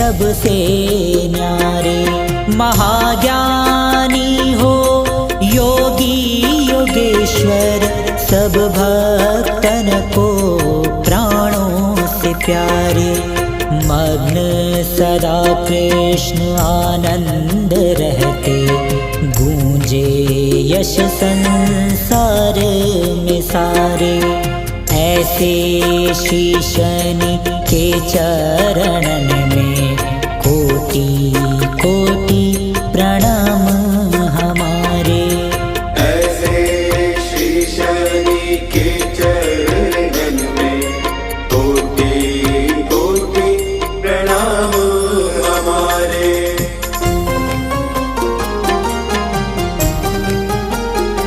सबसे न्यारे। महाज्ञानी हो योगी योगेश्वर, सब भक्तन को प्राणों से प्यारे। मग्न सदा कृष्ण आनंद रहते, गूंजे यश संसार में सारे। ऐसे शीशनि के चरणन में कोटि कोटि